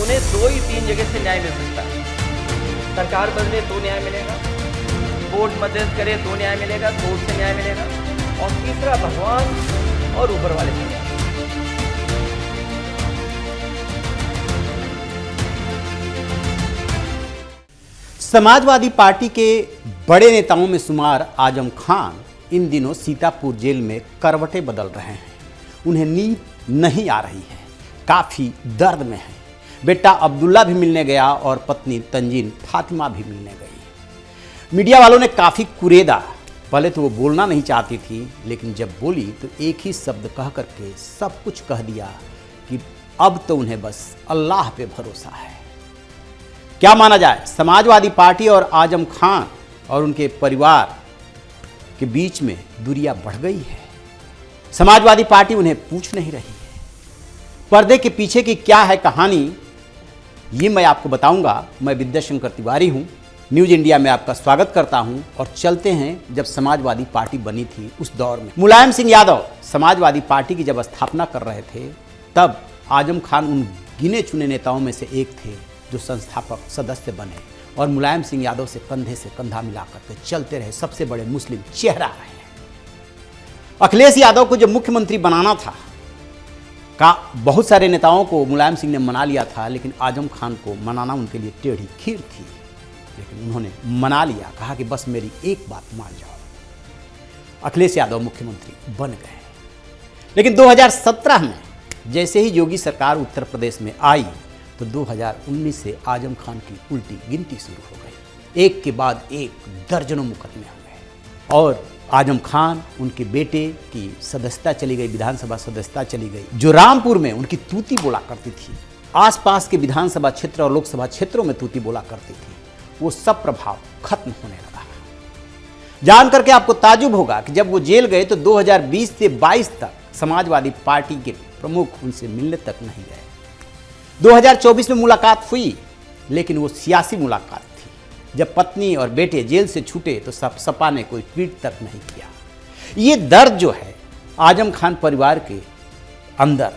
उन्हें 2 ही 3 जगह से न्याय मिल सकता है। सरकार बदले तो न्याय मिलेगा, कोर्ट मदद करे तो न्याय मिलेगा, कोर्ट से न्याय मिलेगा, और तीसरा भगवान और ऊपर वाले से न्याय। समाजवादी पार्टी के बड़े नेताओं में शुमार आजम खान इन दिनों सीतापुर जेल में करवटें बदल रहे हैं। उन्हें नींद नहीं आ रही है, काफ़ी दर्द में है। बेटा अब्दुल्ला भी मिलने गया और पत्नी तंजीन फातिमा भी मिलने गई। मीडिया वालों ने काफ़ी कुरेदा। पहले तो वो बोलना नहीं चाहती थी, लेकिन जब बोली तो एक ही शब्द कह करके सब कुछ कह दिया कि अब तो उन्हें बस अल्लाह पे भरोसा है। क्या माना जाए, समाजवादी पार्टी और आजम खान और उनके परिवार के बीच में दूरियां बढ़ गई है। समाजवादी पार्टी उन्हें पूछ नहीं रही है। पर्दे के पीछे की क्या है कहानी, ये मैं आपको बताऊंगा। मैं विद्याशंकर तिवारी हूं, न्यूज इंडिया में आपका स्वागत करता हूं। और चलते हैं जब समाजवादी पार्टी बनी थी उस दौर में। मुलायम सिंह यादव समाजवादी पार्टी की जब स्थापना कर रहे थे, तब आजम खान उन गिने चुने नेताओं में से एक थे जो संस्थापक सदस्य बने और मुलायम सिंह यादव से कंधे से कंधा मिलाकर के चलते रहे, सबसे बड़े मुस्लिम चेहरा रहे। अखिलेश यादव को जब मुख्यमंत्री बनाना था, बहुत सारे नेताओं को मुलायम सिंह ने मना लिया था, लेकिन आजम खान को मनाना उनके लिए टेढ़ी खीर थी। लेकिन उन्होंने मना लिया, कहा कि बस मेरी एक बात मान जाओ। अखिलेश यादव मुख्यमंत्री बन गए। लेकिन 2017 में जैसे ही योगी सरकार उत्तर प्रदेश में आई, तो 2019 से आजम खान की उल्टी गिनती शुरू हो गई। एक के बाद एक दर्जनों मुकदमे हो गए और आजम खान, उनके बेटे की सदस्यता चली गई, विधानसभा सदस्यता चली गई। जो रामपुर में उनकी तूती बोला करती थी, आसपास के विधानसभा क्षेत्र और लोकसभा क्षेत्रों में तूती बोला करती थी, वो सब प्रभाव खत्म होने लगा। जान करके आपको ताजुब होगा कि जब वो जेल गए तो 2020 से 22 तक समाजवादी पार्टी के प्रमुख उनसे मिलने तक नहीं गए। 2024 में मुलाकात हुई, लेकिन वो सियासी मुलाकात थी। जब पत्नी और बेटे जेल से छूटे तो सपा ने कोई ट्वीट तक नहीं किया। ये दर्द जो है आजम खान परिवार के अंदर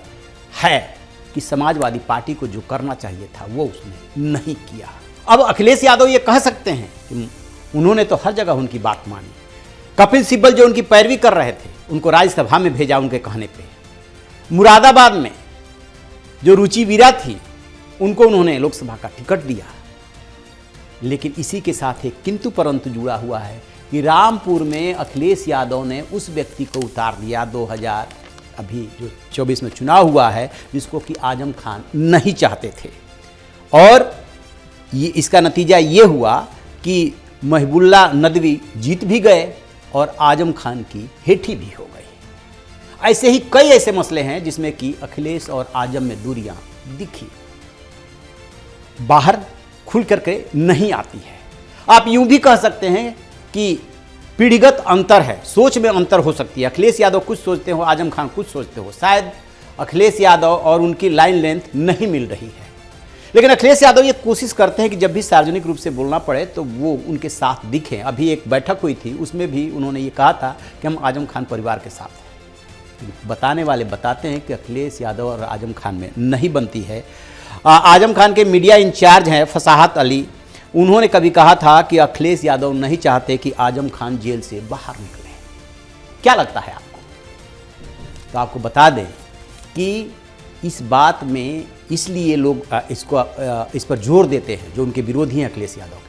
है कि समाजवादी पार्टी को जो करना चाहिए था वो उसने नहीं किया। अब अखिलेश यादव ये कह सकते हैं कि उन्होंने तो हर जगह उनकी बात मानी। कपिल सिब्बल जो उनकी पैरवी कर रहे थे, उनको राज्यसभा में भेजा उनके कहने पे। मुरादाबाद में जो रुचि वीरा थी, उनको उन्होंने लोकसभा का टिकट दिया। लेकिन इसी के साथ एक किंतु परंतु जुड़ा हुआ है कि रामपुर में अखिलेश यादव ने उस व्यक्ति को उतार दिया 2024 में चुनाव हुआ है, जिसको कि आजम खान नहीं चाहते थे। और ये इसका नतीजा ये हुआ कि महबुल्ला नदवी जीत भी गए और आजम खान की हेठी भी हो गई। ऐसे ही कई ऐसे मसले हैं जिसमें कि अखिलेश और आजम में दूरियां दिखी, बाहर खुल करके नहीं आती है। आप यूं भी कह सकते हैं कि पीढ़ीगत अंतर है, सोच में अंतर हो सकती है। अखिलेश यादव कुछ सोचते हो, आजम खान कुछ सोचते हो। शायद अखिलेश यादव और उनकी लाइन लेंथ नहीं मिल रही है, लेकिन अखिलेश यादव ये कोशिश करते हैं कि जब भी सार्वजनिक रूप से बोलना पड़े तो वो उनके साथ दिखें। अभी एक बैठक हुई थी, उसमें भी उन्होंने ये कहा था कि हम आजम खान परिवार के साथ हैं। बताने वाले बताते हैं कि अखिलेश यादव और आजम खान में नहीं बनती है। आजम खान के मीडिया इंचार्ज हैं फसाहत अली, उन्होंने कभी कहा था कि अखिलेश यादव नहीं चाहते कि आजम खान जेल से बाहर निकले। क्या लगता है आपको? तो आपको बता दें कि इस बात में इसलिए लोग इस पर जोर देते हैं, जो उनके विरोधी हैं अखिलेश यादव के,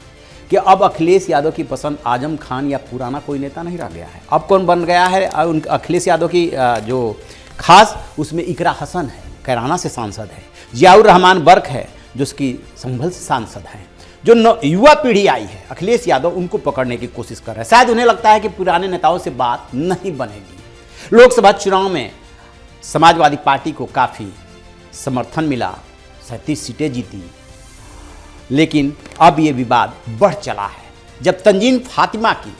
कि अब अखिलेश यादव की पसंद आजम खान या पुराना कोई नेता नहीं रह गया है। अब कौन बन गया है? अखिलेश यादव की जो खास, उसमें इकरा हसन है, कैराना से सांसद है। जियाउर रहमान बर्क है जो उसकी संभल से सांसद हैं। जो युवा पीढ़ी आई है, अखिलेश यादव उनको पकड़ने की कोशिश कर रहे हैं। शायद उन्हें लगता है कि पुराने नेताओं से बात नहीं बनेगी। लोकसभा चुनाव में समाजवादी पार्टी को काफ़ी समर्थन मिला, 37 सीटें जीती, लेकिन अब ये विवाद बढ़ चला है। जब तंजीन फातिमा की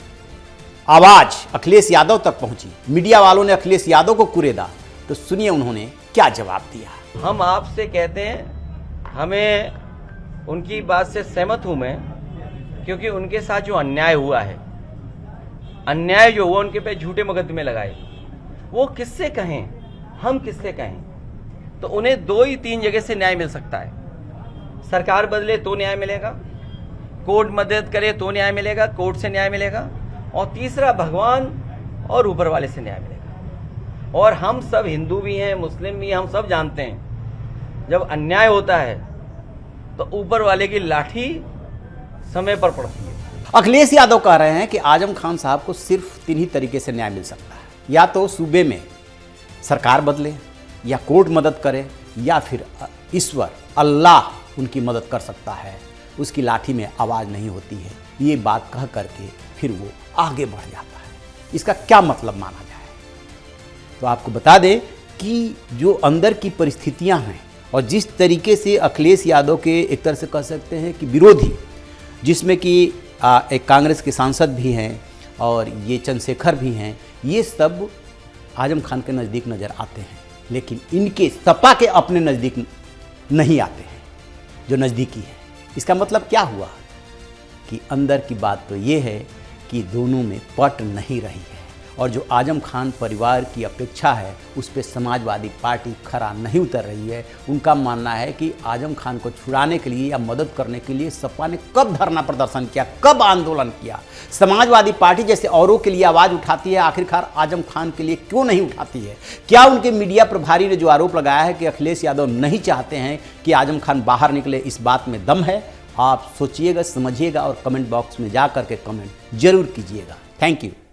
आवाज़ अखिलेश यादव तक पहुंची, मीडिया वालों ने अखिलेश यादव को कुरेदा, तो सुनिए उन्होंने क्या जवाब दिया। हम आपसे कहते हैं, हमें उनकी बात से सहमत हूं मैं, क्योंकि उनके साथ जो अन्याय हुआ है, अन्याय जो हुआ, उनके पे झूठे मुकदमे लगाए, वो किससे कहें, हम किससे कहें? तो उन्हें 2 ही 3 जगह से न्याय मिल सकता है। सरकार बदले तो न्याय मिलेगा, कोर्ट मदद करे तो न्याय मिलेगा, कोर्ट से न्याय मिलेगा, और तीसरा भगवान और ऊपर वाले से न्याय मिलेगा। और हम सब हिंदू भी हैं, मुस्लिम भी हैं, हम सब जानते हैं जब अन्याय होता है तो ऊपर वाले की लाठी समय पर पड़ती है। अखिलेश यादव कह रहे हैं कि आजम खान साहब को सिर्फ 3 ही तरीके से न्याय मिल सकता है, या तो सूबे में सरकार बदले, या कोर्ट मदद करे, या फिर ईश्वर अल्लाह उनकी मदद कर सकता है, उसकी लाठी में आवाज़ नहीं होती है। ये बात कह करके फिर वो आगे बढ़ जाता है। इसका क्या मतलब माना जाए? तो आपको बता दें कि जो अंदर की परिस्थितियां हैं और जिस तरीके से अखिलेश यादव के एक तरह से कह सकते हैं कि विरोधी, जिसमें कि एक कांग्रेस के सांसद भी हैं और ये चंद्रशेखर भी हैं, ये सब आजम खान के नज़दीक नज़र आते हैं, लेकिन इनके सपा के अपने नज़दीक नहीं आते हैं जो नज़दीकी है। इसका मतलब क्या हुआ कि अंदर की बात तो ये है कि दोनों में पट नहीं रही है, और जो आजम खान परिवार की अपेक्षा है उस पर समाजवादी पार्टी खरा नहीं उतर रही है। उनका मानना है कि आजम खान को छुड़ाने के लिए या मदद करने के लिए सपा ने कब धरना प्रदर्शन किया, कब आंदोलन किया। समाजवादी पार्टी जैसे औरों के लिए आवाज़ उठाती है, आखिरकार आजम खान के लिए क्यों नहीं उठाती है? क्या उनके मीडिया प्रभारी ने जो आरोप लगाया है कि अखिलेश यादव नहीं चाहते हैं कि आजम खान बाहर निकले, इस बात में दम है? आप सोचिएगा, समझिएगा और कमेंट बॉक्स में जा करके कमेंट जरूर कीजिएगा। Thank you.